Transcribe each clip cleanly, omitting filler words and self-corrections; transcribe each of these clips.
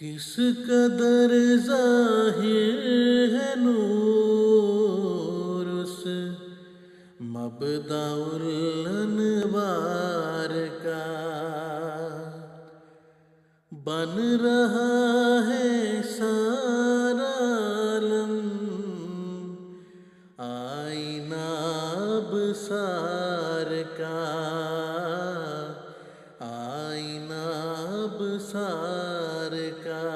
किस कदर ज़ाहिर है नूर उस मबदाउल अनवार का, बन रहा है सारा आलम आईना अबसार का, आईना अबसार का।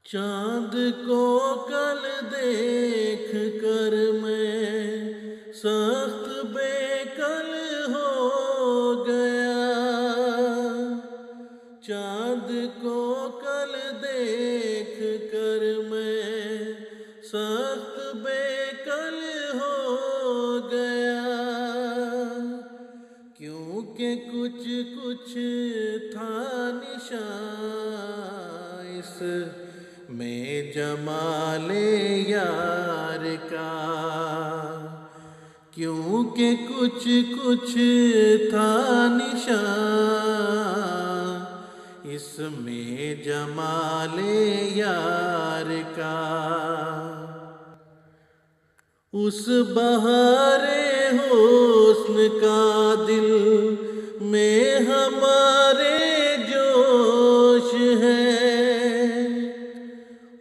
चाँद को कल देख कर मैं सख्त बेकल हो गया, चाँद को कल देख कर मैं सख्त बेकल हो गया, क्योंकि कुछ कुछ था निशान इस में जमाले यार का, क्योंकि कुछ कुछ था निशान इसमें जमाले यार का। उस बहारे हुस्न का दिल में हमारे जोश है,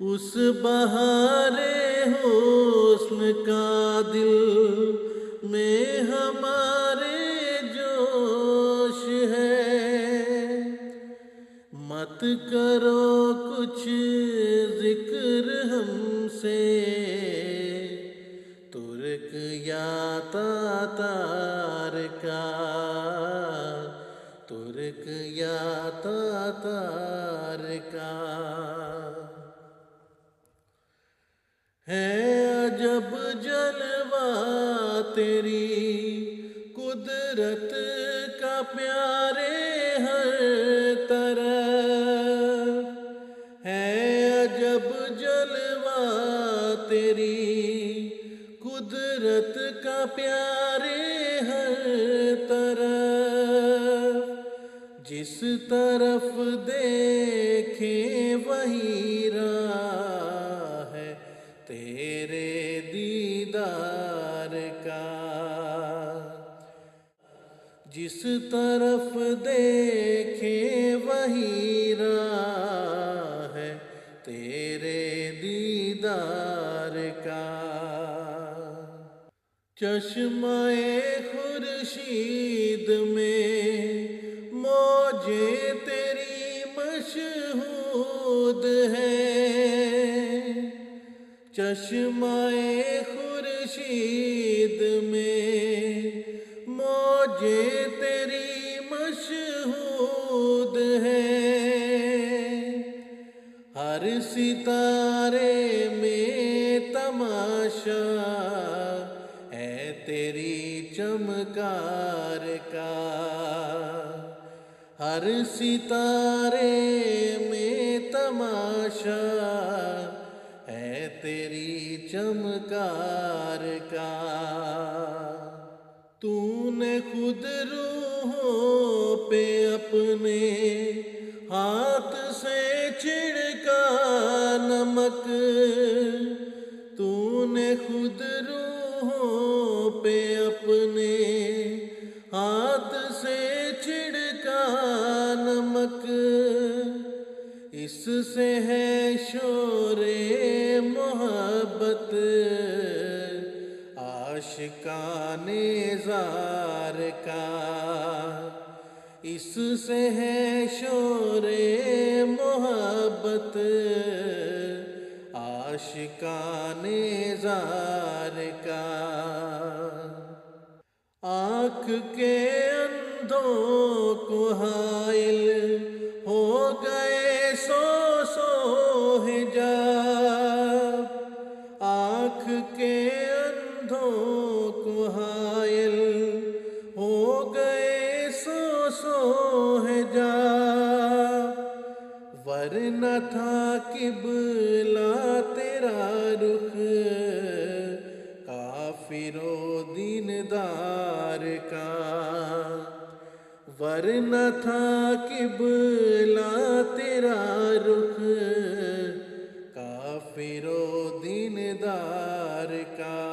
उस बहारे हुस्न का दिल में हमारे जोश है। मत करो कुछ जिक्र हमसे तुर्क या तातार का, तुर्क या तातार का। है अजब जलवा तेरी कुदरत का प्यारे हर तरफ, है अजब जलवा तेरी कुदरत का प्यारे हर तरफ, जिस तरफ देखे वही राह है तेरे दीदार का, जिस तरफ देखे वही राह है तेरे दीदार का। चश्माए खुर्शीद में मौजे तेरी मशहूद है, चश्माए खुर्शीद में मौजे तेरी मशहूद है। हर सितारे में तमाशा है तेरी चमकार का, हर सितारे में तमाशा है तेरी चमकार का। तूने खुद रूहों पे अपने हाथ से छिड़का नमक, तूने खुद रूहों पे अपने हाथ से छिड़का नमक, इससे है शोरे मोहब्बत आशिकाने ज़ार का, इससे है शोरे मोहब्बत आशिकाने ज़ार का। आँख के अंधों को हाइल हो गए सो सो हिजाब, आँख के अंधों को हाइल हो गए सो सो हिजाब, वरना था किबला तेरा रुख काफिरो दीनदार का, वरना था किबला दीनदार का।